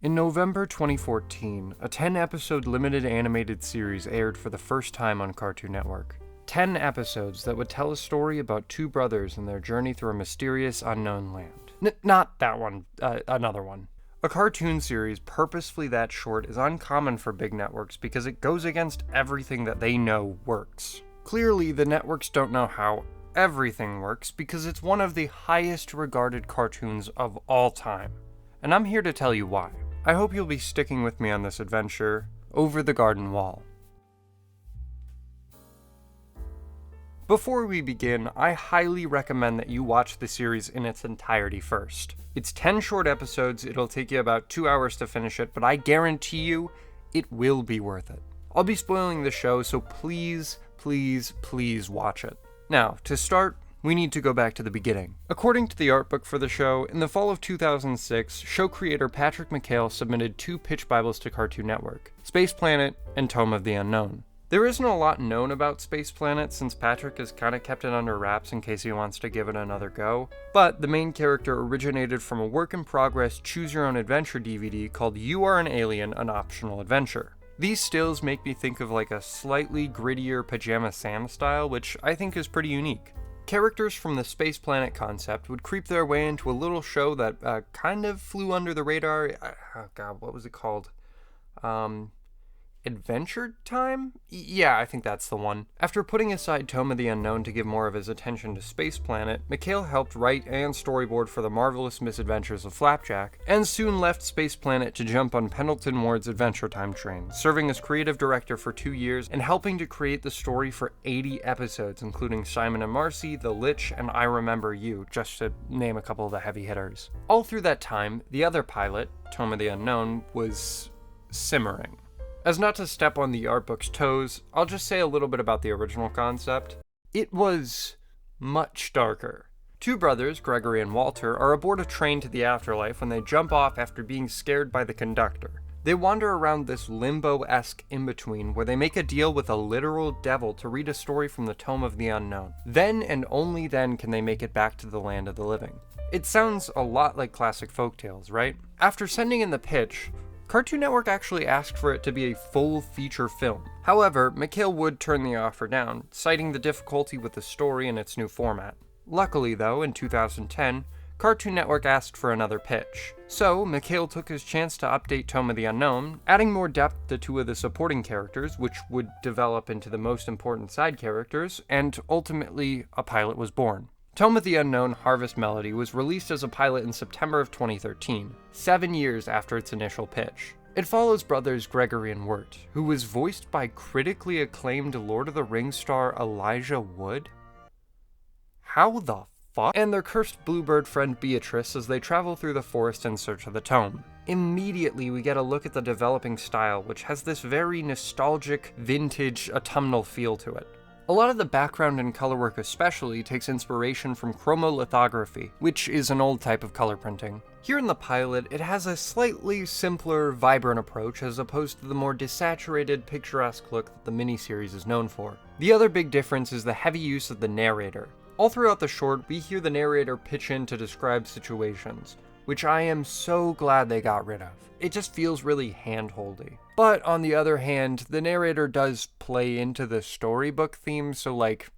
In November 2014, a 10-episode limited animated series aired for the first time on Cartoon Network. 10 episodes that would tell a story about two brothers and their journey through a mysterious, unknown land. Not that one, another one. A cartoon series purposefully that short is uncommon for big networks because it goes against everything that they know works. Clearly, the networks don't know how everything works because it's one of the highest regarded cartoons of all time. And I'm here to tell you why. I hope you'll be sticking with me on this adventure over the garden wall. Before we begin, I highly recommend that you watch the series in its entirety first. It's 10 short episodes, it'll take you about 2 hours to finish it, but I guarantee you, it will be worth it. I'll be spoiling the show, so please, please, please watch it. Now, to start, we need to go back to the beginning. According to the art book for the show, in the fall of 2006, show creator Patrick McHale submitted 2 pitch Bibles to Cartoon Network, Space Planet and Tome of the Unknown. There isn't a lot known about Space Planet since Patrick has kinda kept it under wraps in case he wants to give it another go, but the main character originated from a work-in-progress choose-your-own-adventure DVD called You Are an Alien, An Optional Adventure. These stills make me think of like a slightly grittier Pajama Sam style, which I think is pretty unique. Characters from the Space Planet concept would creep their way into a little show that kind of flew under the radar. Oh god, what was it called? Adventure Time? Yeah, I think that's the one. After putting aside Tome of the Unknown to give more of his attention to Space Planet, McHale helped write and storyboard for The Marvelous Misadventures of Flapjack, and soon left Space Planet to jump on Pendleton Ward's Adventure Time train, serving as creative director for 2 years and helping to create the story for 80 episodes, including Simon and Marcy, The Lich, and I Remember You, just to name a couple of the heavy hitters. All through that time, the other pilot, Tome of the Unknown, was simmering. As not to step on the art book's toes, I'll just say a little bit about the original concept. It was much darker. Two brothers, Gregory and Walter, are aboard a train to the afterlife when they jump off after being scared by the conductor. They wander around this limbo-esque in-between where they make a deal with a literal devil to read a story from the Tome of the Unknown. Then and only then can they make it back to the land of the living. It sounds a lot like classic folktales, right? After sending in the pitch, Cartoon Network actually asked for it to be a full feature film. However, McHale would turn the offer down, citing the difficulty with the story and its new format. Luckily though, in 2010, Cartoon Network asked for another pitch. So, McHale took his chance to update Tome of the Unknown, adding more depth to 2 of the supporting characters, which would develop into the most important side characters, and ultimately, a pilot was born. Tome of the Unknown Harvest Melody was released as a pilot in September of 2013, 7 years after its initial pitch. It follows brothers Gregory and Wirt, who was voiced by critically acclaimed Lord of the Rings star Elijah Wood. How the fuck? And their cursed bluebird friend Beatrice as they travel through the forest in search of the tome. Immediately we get a look at the developing style, which has this very nostalgic, vintage, autumnal feel to it. A lot of the background and color work especially takes inspiration from chromolithography, which is an old type of color printing. Here in the pilot, it has a slightly simpler, vibrant approach as opposed to the more desaturated, picturesque look that the miniseries is known for. The other big difference is the heavy use of the narrator. All throughout the short, we hear the narrator pitch in to describe situations, which I am so glad they got rid of. It just feels really hand-holdy. But on the other hand, the narrator does play into the storybook theme, so like,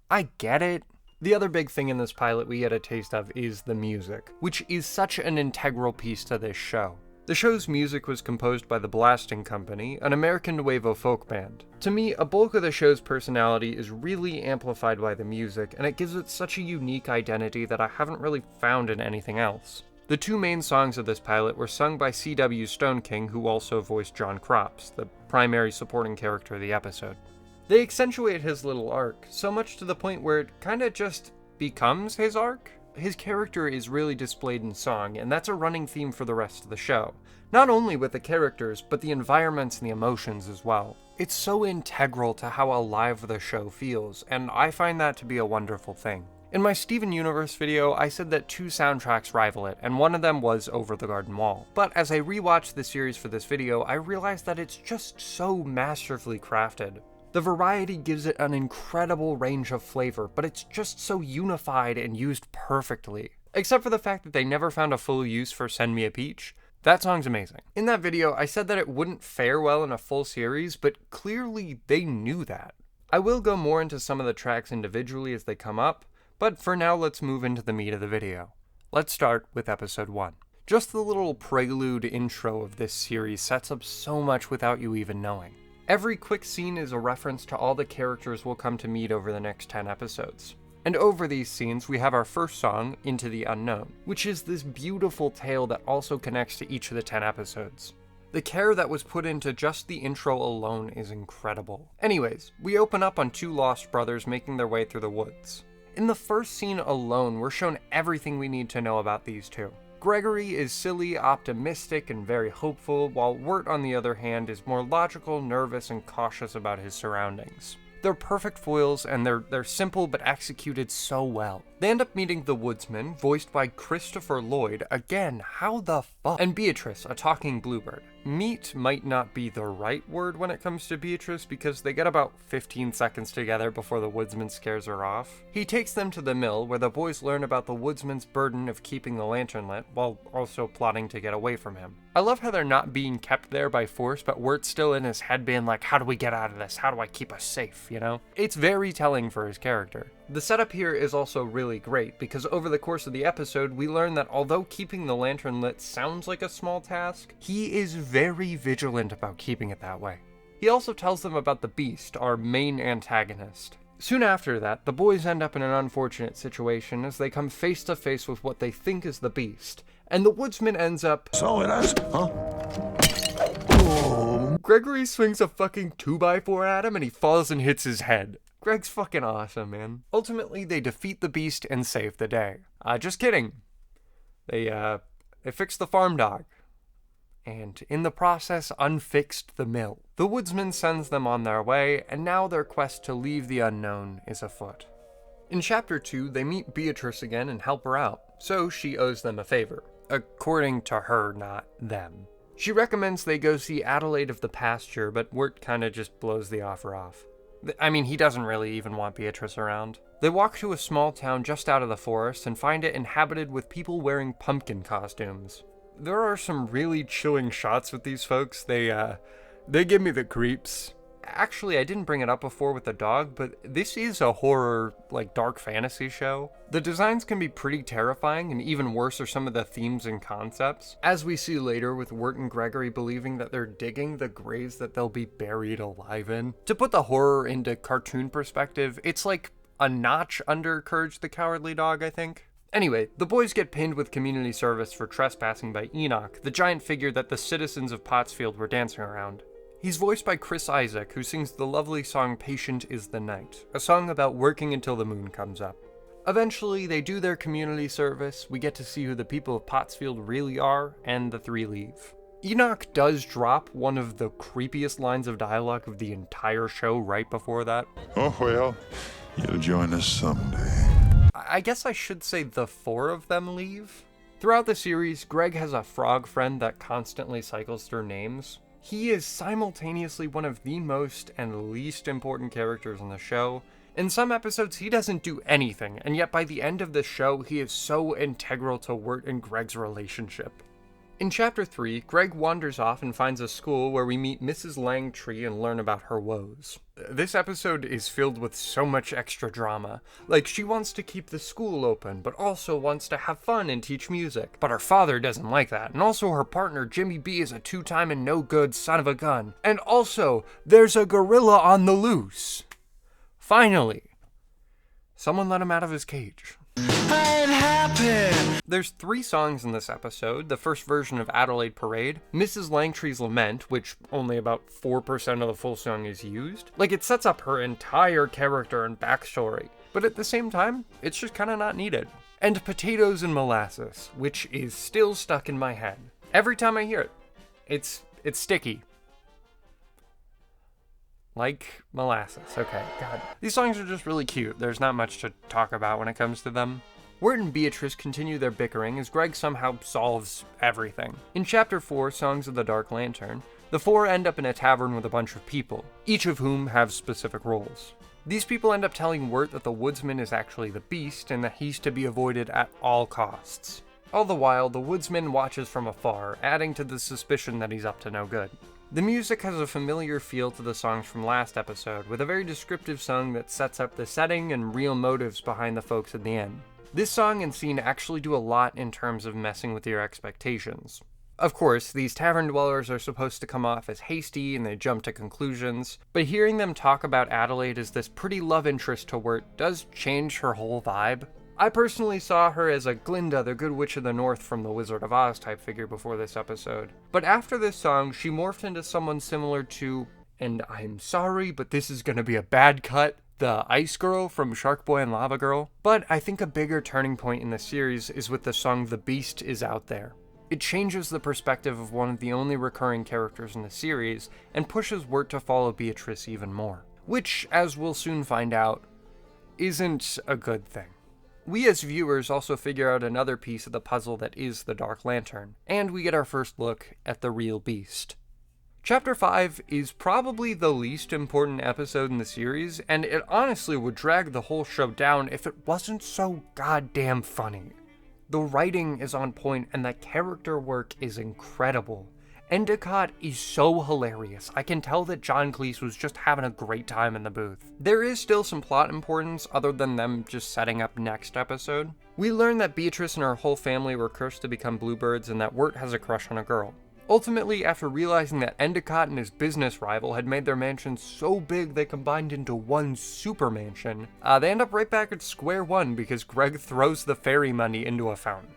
I get it. The other big thing in this pilot we get a taste of is the music, which is such an integral piece to this show. The show's music was composed by the Blasting Company, an American Nuevo folk band. To me, a bulk of the show's personality is really amplified by the music, and it gives it such a unique identity that I haven't really found in anything else. The 2 main songs of this pilot were sung by C.W. Stone King, who also voiced John Crops, the primary supporting character of the episode. They accentuate his little arc, so much to the point where it kinda just becomes his arc. His character is really displayed in song, and that's a running theme for the rest of the show. Not only with the characters, but the environments and the emotions as well. It's so integral to how alive the show feels, and I find that to be a wonderful thing. In my Steven Universe video, I said that 2 soundtracks rival it, and one of them was Over the Garden Wall. But as I rewatched the series for this video, I realized that it's just so masterfully crafted. The variety gives it an incredible range of flavor, but it's just so unified and used perfectly. Except for the fact that they never found a full use for Send Me a Peach. That song's amazing. In that video, I said that it wouldn't fare well in a full series, but clearly they knew that. I will go more into some of the tracks individually as they come up, but for now let's move into the meat of the video. Let's start with episode 1. Just the little prelude intro of this series sets up so much without you even knowing. Every quick scene is a reference to all the characters we'll come to meet over the next 10 episodes. And over these scenes, we have our first song, Into the Unknown, which is this beautiful tale that also connects to each of the 10 episodes. The care that was put into just the intro alone is incredible. Anyways, we open up on two lost brothers making their way through the woods. In the first scene alone, we're shown everything we need to know about these two. Gregory is silly, optimistic, and very hopeful, while Wirt, on the other hand, is more logical, nervous, and cautious about his surroundings. They're perfect foils, and they're simple but executed so well. They end up meeting the woodsman, voiced by Christopher Lloyd, again, how the fuck? And Beatrice, a talking bluebird. Meet might not be the right word when it comes to Beatrice, because they get about 15 seconds together before the woodsman scares her off. He takes them to the mill, where the boys learn about the woodsman's burden of keeping the lantern lit, while also plotting to get away from him. I love how they're not being kept there by force, but Wirt's still in his head being like, how do we get out of this? How do I keep us safe, you know? It's very telling for his character. The setup here is also really great, because over the course of the episode, we learn that although keeping the lantern lit sounds like a small task, he is very vigilant about keeping it that way. He also tells them about the Beast, our main antagonist. Soon after that, the boys end up in an unfortunate situation as they come face to face with what they think is the Beast, and the woodsman ends up... So it is, huh? Gregory swings a fucking 2x4 at him and he falls and hits his head. Greg's fucking awesome, man. Ultimately, they defeat the Beast and save the day. Just kidding. They fixed the farm dog. And in the process, unfixed the mill. The woodsman sends them on their way, and now their quest to leave the unknown is afoot. In Chapter 2, they meet Beatrice again and help her out, so she owes them a favor. According to her, not them. She recommends they go see Adelaide of the Pasture, but Wirt kinda just blows the offer off. I mean, he doesn't really even want Beatrice around. They walk to a small town just out of the forest and find it inhabited with people wearing pumpkin costumes. There are some really chilling shots with these folks. They give me the creeps. Actually, I didn't bring it up before with the dog, but this is a horror, dark fantasy show. The designs can be pretty terrifying, and even worse are some of the themes and concepts. As we see later with Wirt and Gregory believing that they're digging the graves that they'll be buried alive in. To put the horror into cartoon perspective, it's like a notch under Courage the Cowardly Dog, I think. Anyway, the boys get pinned with community service for trespassing by Enoch, the giant figure that the citizens of Pottsfield were dancing around. He's voiced by Chris Isaac, who sings the lovely song Patient is the Night, a song about working until the moon comes up. Eventually, they do their community service, we get to see who the people of Pottsfield really are, and the three leave. Enoch does drop one of the creepiest lines of dialogue of the entire show right before that. Oh, well, you'll join us someday. I guess I should say the four of them leave. Throughout the series, Greg has a frog friend that constantly cycles through names. He is simultaneously one of the most and least important characters in the show. In some episodes, he doesn't do anything, and yet by the end of the show, he is so integral to Wirt and Greg's relationship. In Chapter 3, Greg wanders off and finds a school where we meet Mrs. Langtree and learn about her woes. This episode is filled with so much extra drama. She wants to keep the school open, but also wants to have fun and teach music. But her father doesn't like that, and also her partner, Jimmy B, is a two-time and no-good son of a gun. And also, there's a gorilla on the loose. Finally, someone let him out of his cage. There's 3 songs in this episode, the first version of Adelaide Parade, Mrs. Langtree's Lament, which only about 4% of the full song is used. It sets up her entire character and backstory, but at the same time, it's just kinda not needed. And Potatoes and Molasses, which is still stuck in my head. Every time I hear it, it's sticky. Like molasses. Okay, God. These songs are just really cute. There's not much to talk about when it comes to them. Wirt and Beatrice continue their bickering as Greg somehow solves everything. In Chapter 4, Songs of the Dark Lantern, the four end up in a tavern with a bunch of people, each of whom have specific roles. These people end up telling Wirt that the woodsman is actually the Beast and that he's to be avoided at all costs. All the while, the woodsman watches from afar, adding to the suspicion that he's up to no good. The music has a familiar feel to the songs from last episode, with a very descriptive song that sets up the setting and real motives behind the folks at the inn. This song and scene actually do a lot in terms of messing with your expectations. Of course, these tavern dwellers are supposed to come off as hasty and they jump to conclusions, but hearing them talk about Adelaide as this pretty love interest to Wirt does change her whole vibe. I personally saw her as a Glinda, the Good Witch of the North from the Wizard of Oz type figure before this episode. But after this song, she morphed into someone similar to, and I'm sorry, but this is gonna be a bad cut, the Ice Girl from Shark Boy and Lava Girl. But I think a bigger turning point in the series is with the song The Beast Is Out There. It changes the perspective of one of the only recurring characters in the series, and pushes Wirt to follow Beatrice even more. Which, as we'll soon find out, isn't a good thing. We as viewers also figure out another piece of the puzzle that is the Dark Lantern, and we get our first look at the real beast. Chapter 5 is probably the least important episode in the series, and it honestly would drag the whole show down if it wasn't so goddamn funny. The writing is on point and the character work is incredible. Endicott is so hilarious. I can tell that John Cleese was just having a great time in the booth. There is still some plot importance other than them just setting up next episode. We learn that Beatrice and her whole family were cursed to become bluebirds and that Wirt has a crush on a girl. Ultimately, after realizing that Endicott and his business rival had made their mansion so big they combined into one super mansion, they end up right back at square one because Greg throws the fairy money into a fountain.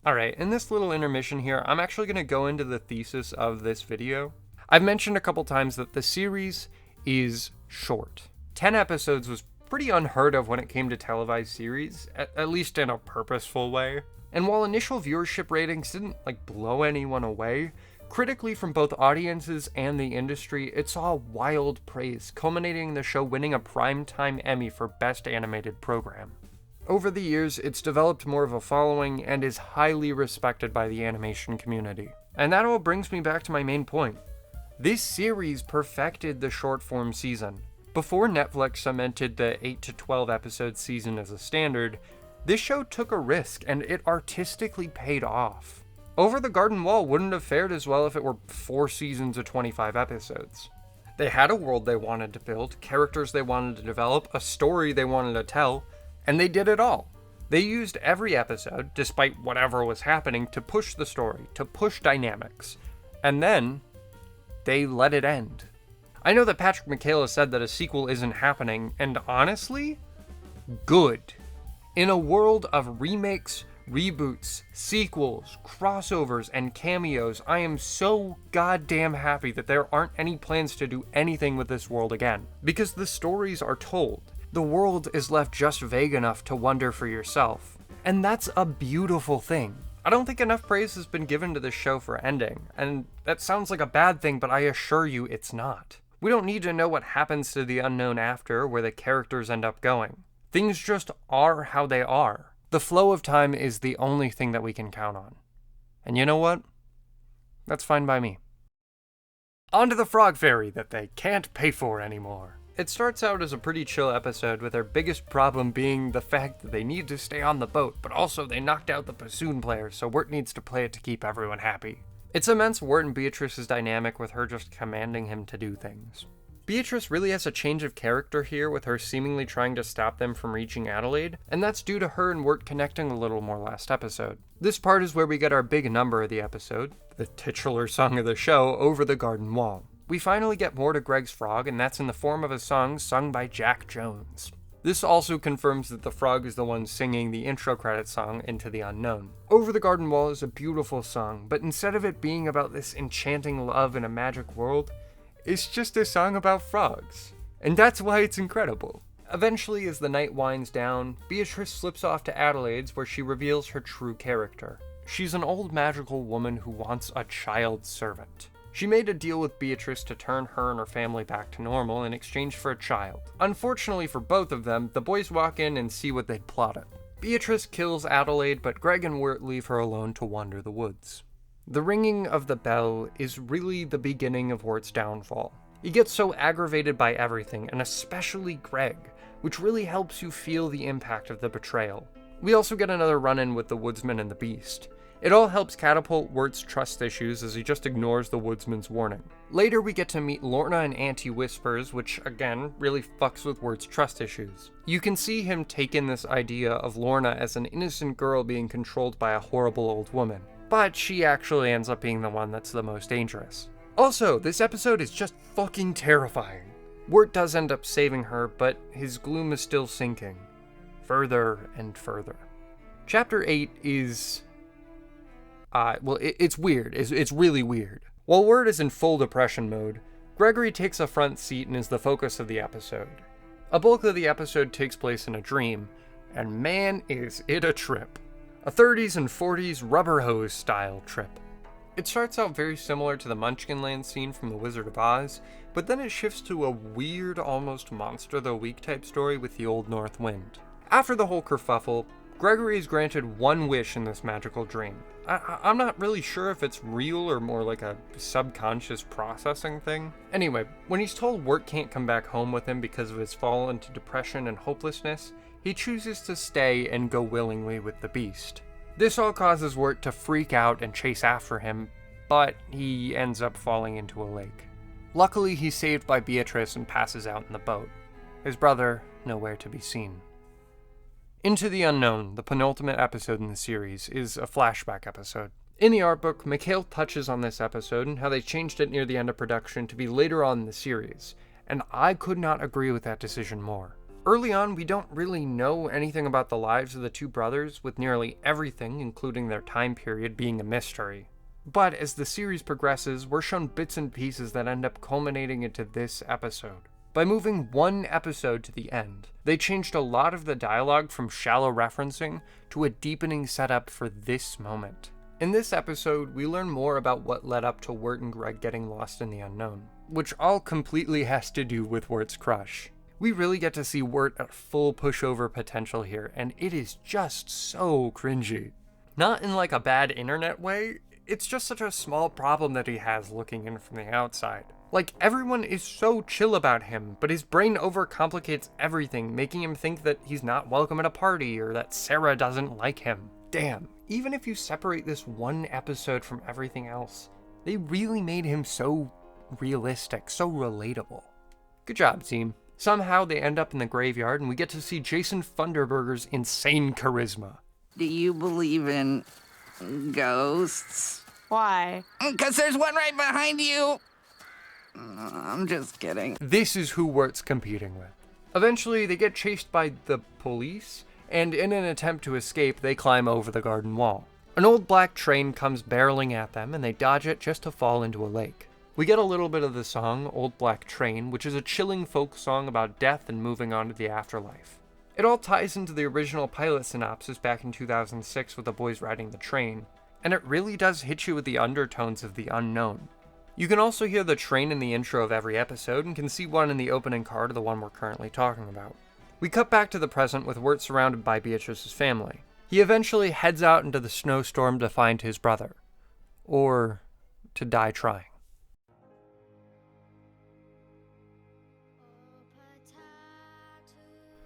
Alright, in this little intermission here, I'm actually going to go into the thesis of this video. I've mentioned a couple times that the series is short. 10 episodes was pretty unheard of when it came to televised series, at least in a purposeful way. And while initial viewership ratings didn't blow anyone away, critically from both audiences and the industry, it saw wild praise, culminating in the show winning a Primetime Emmy for Best Animated Program. Over the years, it's developed more of a following and is highly respected by the animation community. And that all brings me back to my main point. This series perfected the short-form season. Before Netflix cemented the 8 to 12 episode season as a standard, this show took a risk and it artistically paid off. Over the Garden Wall wouldn't have fared as well if it were 4 seasons of 25 episodes. They had a world they wanted to build, characters they wanted to develop, a story they wanted to tell, and they did it all. They used every episode, despite whatever was happening, to push the story, to push dynamics. And then, they let it end. I know that Patrick McHale has said that a sequel isn't happening, and honestly, good. In a world of remakes, reboots, sequels, crossovers, and cameos, I am so goddamn happy that there aren't any plans to do anything with this world again. Because the stories are told. The world is left just vague enough to wonder for yourself. And that's a beautiful thing. I don't think enough praise has been given to this show for ending, and that sounds like a bad thing, but I assure you it's not. We don't need to know what happens to the unknown after, where the characters end up going. Things just are how they are. The flow of time is the only thing that we can count on. And you know what? That's fine by me. On to the Frog Fairy that they can't pay for anymore. It starts out as a pretty chill episode, with their biggest problem being the fact that they need to stay on the boat, but also they knocked out the bassoon player, so Wirt needs to play it to keep everyone happy. It cements Wirt and Beatrice's dynamic with her just commanding him to do things. Beatrice really has a change of character here, with her seemingly trying to stop them from reaching Adelaide, and that's due to her and Wirt connecting a little more last episode. This part is where we get our big number of the episode, the titular song of the show, Over the Garden Wall. We finally get more to Greg's frog, and that's in the form of a song sung by Jack Jones. This also confirms that the frog is the one singing the intro credit song, Into the Unknown. Over the Garden Wall is a beautiful song, but instead of it being about this enchanting love in a magic world, it's just a song about frogs. And that's why it's incredible. Eventually, as the night winds down, Beatrice slips off to Adelaide's where she reveals her true character. She's an old magical woman who wants a child servant. She made a deal with Beatrice to turn her and her family back to normal in exchange for a child. Unfortunately for both of them, the boys walk in and see what they'd plotted. Beatrice kills Adelaide, but Greg and Wirt leave her alone to wander the woods. The ringing of the bell is really the beginning of Wirt's downfall. He gets so aggravated by everything, and especially Greg, which really helps you feel the impact of the betrayal. We also get another run-in with the woodsman and the beast. It all helps catapult Wirt's trust issues as he just ignores the woodsman's warning. Later we get to meet Lorna and Auntie Whispers, which again really fucks with Wirt's trust issues. You can see him take in this idea of Lorna as an innocent girl being controlled by a horrible old woman, but she actually ends up being the one that's the most dangerous. Also, this episode is just fucking terrifying. Wirt does end up saving her, but his gloom is still sinking. Further and further. Chapter 8 is... it's weird. It's really weird. While Wirt is in full depression mode, Gregory takes a front seat and is the focus of the episode. A bulk of the episode takes place in a dream, and man is it a trip. A 30s and 40s rubber hose style trip. It starts out very similar to the Munchkinland scene from The Wizard of Oz, but then it shifts to a weird, almost Monster of the Week type story with the Old North Wind. After the whole kerfuffle, Gregory is granted one wish in this magical dream. I'm not really sure if it's real or more like a subconscious processing thing. Anyway, when he's told Wirt can't come back home with him because of his fall into depression and hopelessness, he chooses to stay and go willingly with the beast. This all causes Wirt to freak out and chase after him, but he ends up falling into a lake. Luckily, he's saved by Beatrice and passes out in the boat. His brother, nowhere to be seen. Into the Unknown, the penultimate episode in the series, is a flashback episode. In the art book, McHale touches on this episode and how they changed it near the end of production to be later on in the series, and I could not agree with that decision more. Early on, we don't really know anything about the lives of the two brothers, with nearly everything, including their time period, being a mystery. But as the series progresses, we're shown bits and pieces that end up culminating into this episode. By moving one episode to the end, they changed a lot of the dialogue from shallow referencing to a deepening setup for this moment. In this episode, we learn more about what led up to Wirt and Greg getting lost in the unknown, which all completely has to do with Wirt's crush. We really get to see Wirt at full pushover potential here, and it is just so cringy. Not in like a bad internet way, it's just such a small problem that he has looking in from the outside. Like, everyone is so chill about him, but his brain overcomplicates everything, making him think that he's not welcome at a party or that Sarah doesn't like him. Damn, even if you separate this one episode from everything else, they really made him so realistic, so relatable. Good job, team. Somehow they end up in the graveyard and we get to see Jason Funderburger's insane charisma. Do you believe in ghosts? Why? 'Cause there's one right behind you. I'm just kidding. This is who Wirt's competing with. Eventually, they get chased by the police, and in an attempt to escape, they climb over the garden wall. An old black train comes barreling at them, and they dodge it just to fall into a lake. We get a little bit of the song, Old Black Train, which is a chilling folk song about death and moving on to the afterlife. It all ties into the original pilot synopsis back in 2006 with the boys riding the train, and it really does hit you with the undertones of the unknown. You can also hear the train in the intro of every episode and can see one in the opening card of the one we're currently talking about. We cut back to the present with Wirt surrounded by Beatrice's family. He eventually heads out into the snowstorm to find his brother. Or to die trying.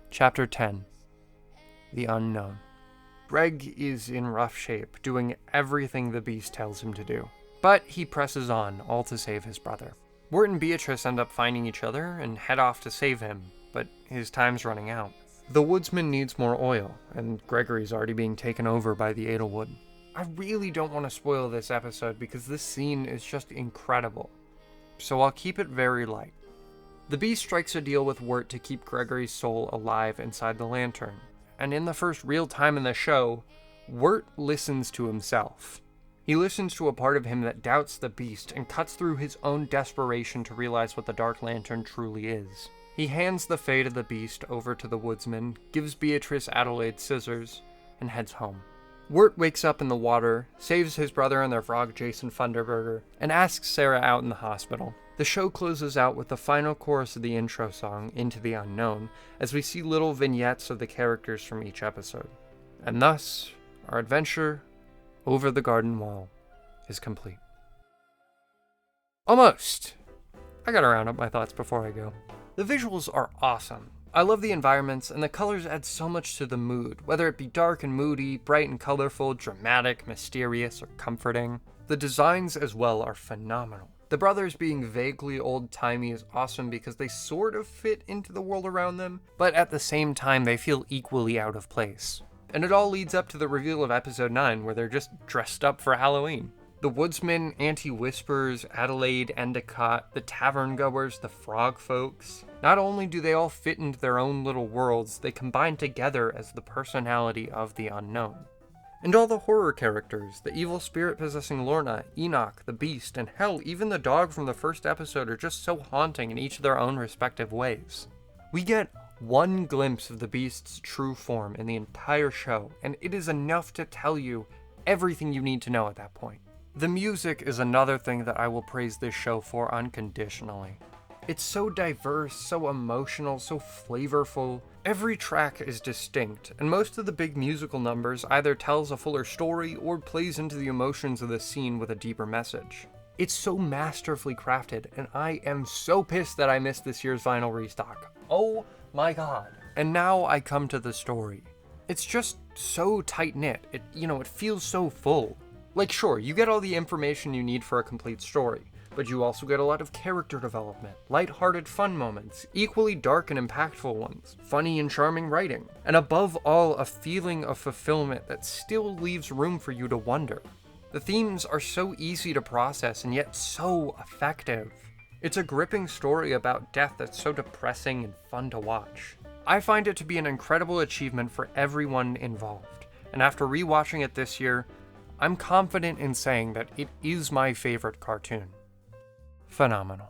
Chapter 10. The Unknown. Greg is in rough shape, doing everything the beast tells him to do. But he presses on, all to save his brother. Wirt and Beatrice end up finding each other and head off to save him, but his time's running out. The woodsman needs more oil, and Gregory's already being taken over by the Edelwood. I really don't want to spoil this episode because this scene is just incredible, so I'll keep it very light. The beast strikes a deal with Wirt to keep Gregory's soul alive inside the lantern, and in the first real time in the show, Wirt listens to himself. He listens to a part of him that doubts the beast and cuts through his own desperation to realize what the Dark Lantern truly is. He hands the fate of the beast over to the woodsman, gives Beatrice Adelaide's scissors, and heads home. Wirt wakes up in the water, saves his brother and their frog Jason Funderburger, and asks Sarah out in the hospital. The show closes out with the final chorus of the intro song, Into the Unknown, as we see little vignettes of the characters from each episode. And thus, our adventure over the garden wall is complete. Almost. I gotta round up my thoughts before I go. The visuals are awesome. I love the environments, and the colors add so much to the mood, whether it be dark and moody, bright and colorful, dramatic, mysterious, or comforting. The designs as well are phenomenal. The brothers being vaguely old-timey is awesome because they sort of fit into the world around them, but at the same time they feel equally out of place. And it all leads up to the reveal of episode 9, where they're just dressed up for Halloween. The woodsmen, Auntie Whispers, Adelaide, Endicott, the tavern goers, the frog folks. Not only do they all fit into their own little worlds, they combine together as the personality of the unknown. And all the horror characters, the evil spirit possessing Lorna, Enoch, the beast, and hell, even the dog from the first episode are just so haunting in each of their own respective ways. We get one glimpse of the beast's true form in the entire show, and it is enough to tell you everything you need to know at that point. The music is another thing that I will praise this show for unconditionally. It's so diverse, so emotional, so flavorful. Every track is distinct, and most of the big musical numbers either tells a fuller story or plays into the emotions of the scene with a deeper message. It's so masterfully crafted, and I am so pissed that I missed this year's vinyl restock. Oh my god. And now I come to the story. It's just so tight-knit. It feels so full. Like, sure, you get all the information you need for a complete story, but you also get a lot of character development, lighthearted fun moments, equally dark and impactful ones, funny and charming writing, and above all, a feeling of fulfillment that still leaves room for you to wonder. The themes are so easy to process and yet so effective. It's a gripping story about death that's so depressing and fun to watch. I find it to be an incredible achievement for everyone involved, and after rewatching it this year, I'm confident in saying that it is my favorite cartoon. Phenomenal.